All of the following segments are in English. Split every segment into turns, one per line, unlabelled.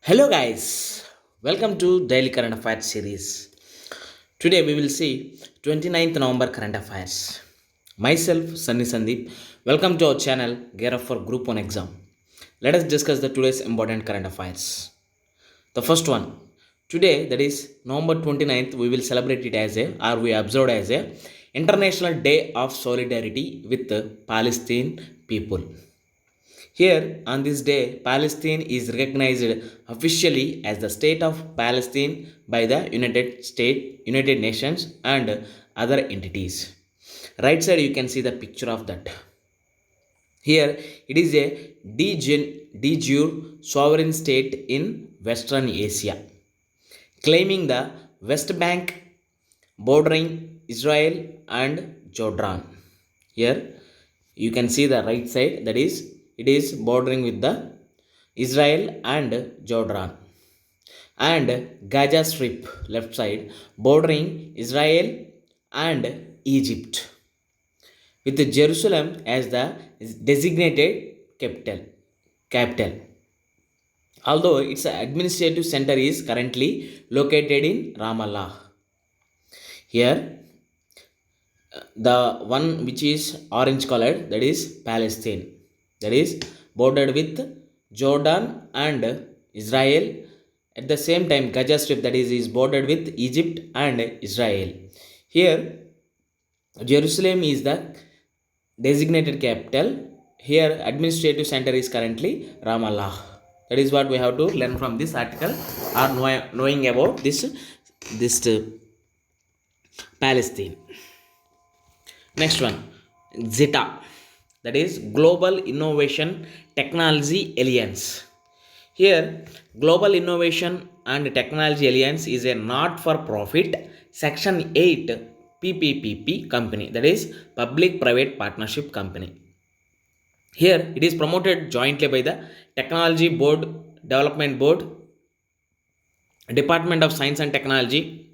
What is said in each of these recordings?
Hello guys, welcome to Daily Current Affairs series. Today we will see 29th November current affairs. Myself Sunny Sandeep. Welcome to our channel Gear Up for Group 1 exam. Let us discuss the today's important current affairs. The first one. Today, that is November 29th, we will celebrate it as we observed as a International Day of Solidarity with the Palestine people. Here, on this day, Palestine is recognized officially as the State of Palestine by the United Nations, and other entities. Right side, you can see the picture of that. Here, it is a de jure sovereign state in Western Asia, claiming the West Bank bordering Israel and Jordan. Here, you can see the right side, that is, it is bordering with the Israel and Jordan, and Gaza Strip left side bordering Israel and Egypt, with Jerusalem as the designated capital. Although its administrative center is currently located in Ramallah. Here, the one which is orange colored, that is Palestine, that is bordered with Jordan and Israel. At the same time, Gaza Strip, that is bordered with Egypt and Israel. Here, Jerusalem is the designated capital. Here, administrative center is currently Ramallah. That is what we have to learn from this article, or knowing about this Palestine. Next one, ZITA, that is Global Innovation Technology Alliance. Here, Global Innovation and Technology Alliance is a not-for-profit Section 8 PPP company, that is Public-Private Partnership Company. Here, it is promoted jointly by the Technology Board, Development Board, Department of Science and Technology,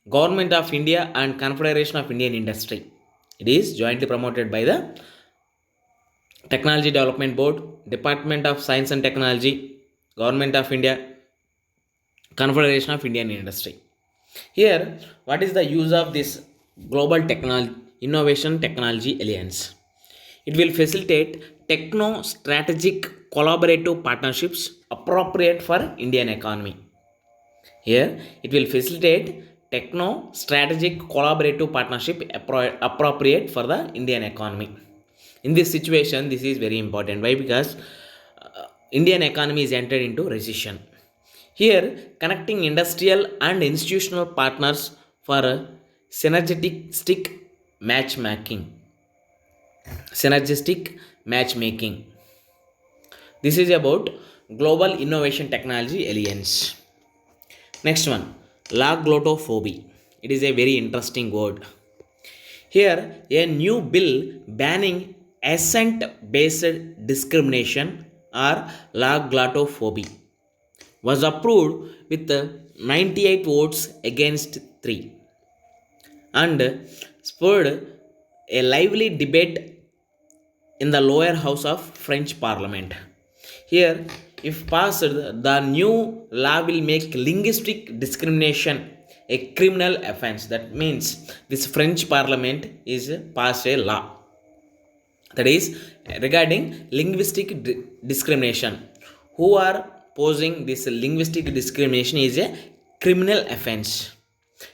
Government of India and Confederation of Indian Industry. It is jointly promoted by the Technology Development Board, Department of Science and Technology, Government of India, Confederation of Indian Industry. Here, what is the use of this Global Innovation Technology Alliance? It will facilitate techno-strategic collaborative partnerships appropriate for Indian economy. Here, it will facilitate techno-strategic collaborative partnership appropriate for the Indian economy. In this situation, this is very important. Why? Because Indian economy is entered into recession. Here, connecting industrial and institutional partners for synergistic matchmaking. This is about Global Innovation Technology Alliance. Next one, loglottophobia. It is a very interesting word. Here, a new bill banning accent-based discrimination, or loglottophobia, was approved with 98 votes against 3, and spurred a lively debate in the lower house of French Parliament. Here, if passed, the new law will make linguistic discrimination a criminal offense. That means this French Parliament is passed a law, that is regarding linguistic discrimination. Who are posing this linguistic discrimination is a criminal offense,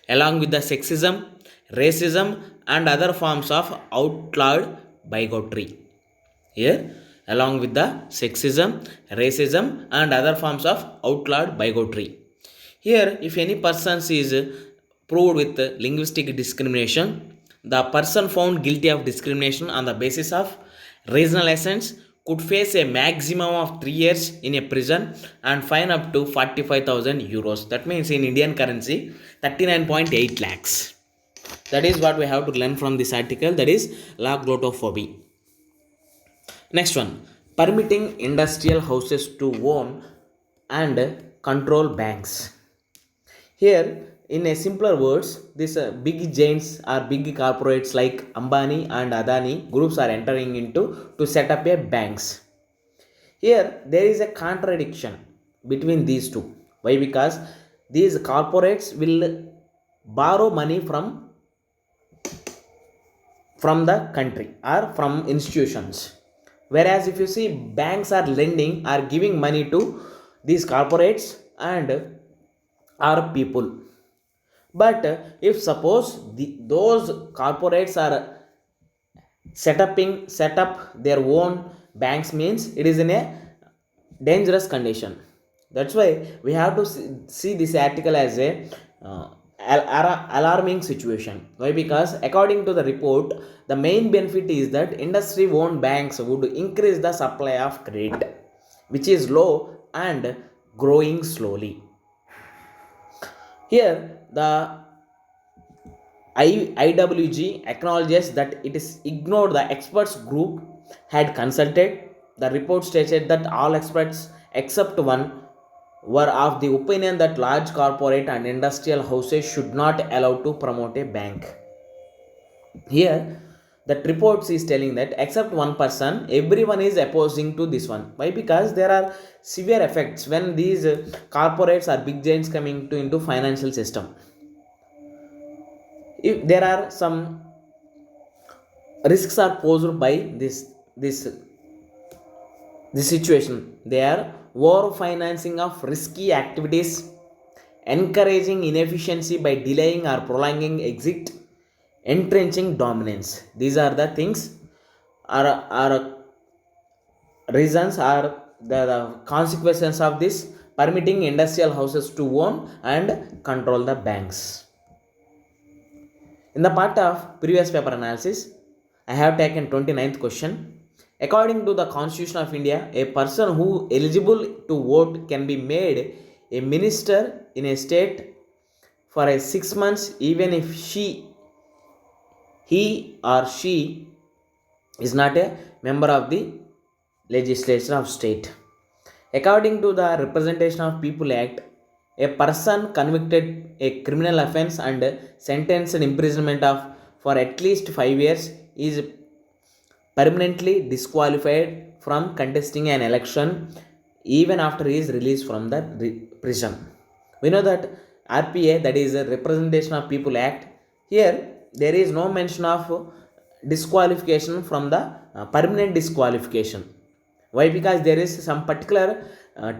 along with the sexism, racism and other forms of outlawed bigotry. Here, along with the sexism, racism and other forms of outlawed bigotry. Here, if any person is proved with linguistic discrimination, the person found guilty of discrimination on the basis of regional essence could face a maximum of 3 years in a prison and fine up to 45,000 euros. That means in Indian currency 39.8 lakhs. That is what we have to learn from this article, that is loglottophobia. Next one, permitting industrial houses to own and control banks. Here, in a simpler words, these big giants or big corporates like Ambani and Adani groups are entering into to set up a banks. Here, there is a contradiction between these two. Why? Because these corporates will borrow money from the country or from institutions, whereas if you see banks are lending are giving money to these corporates and our people. But if suppose those corporates are set up their own banks, means it is in a dangerous condition. That's why we have to see this article as a alarming situation. Why? Because according to the report, the main benefit is that industry owned banks would increase the supply of credit, which is low and growing slowly. Here the IWG acknowledges that it is ignored the experts group had consulted. The report stated that all experts except one were of the opinion that large corporate and industrial houses should not allow to promote a bank. Here that report is telling that except one person, everyone is opposing to this one. Why? Because there are severe effects when these corporates or big giants coming to into financial system. If there are some risks are posed by this situation, they are over financing of risky activities, encouraging inefficiency by delaying or prolonging exit, entrenching dominance. These are the things, are reasons, are the consequences of this permitting industrial houses to own and control the banks. In the part of previous paper analysis, I have taken 29th question. According to the Constitution of India, a person who eligible to vote can be made a minister in a state for a 6 months even if he or she is not a member of the legislature of state. According to the Representation of People Act, a person convicted a criminal offence and sentenced imprisonment of for at least 5 years is permanently disqualified from contesting an election even after he is released from the prison. We know that RPA, that is a Representation of People Act, here there is no mention of disqualification from the permanent disqualification. Why? Because there is some particular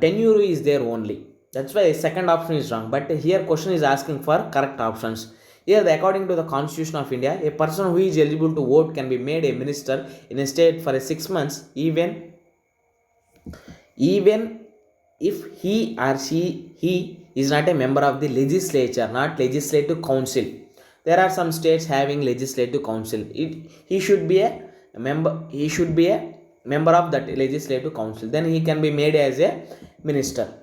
tenure is there only. That's why second option is wrong. But here question is asking for correct options. Here, according to the Constitution of India, a person who is eligible to vote can be made a minister in a state for a 6 months, even if he or he is not a member of the legislature, not legislative council. There are some states having legislative council. He should be a member. He should be a member of that legislative council. Then he can be made as a minister.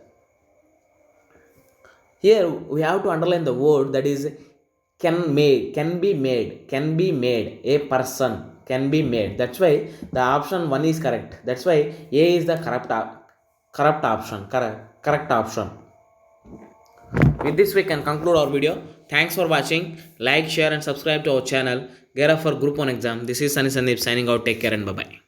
Here we have to underline the word, that is can be made, a person can be made. That's why the option 1 is correct. That's why A is the correct option. With this we can conclude our video. Thanks for watching. Like, share and subscribe to our channel. Gear up for group 1 exam. This is Sunny Sandeep signing out. Take care and bye bye.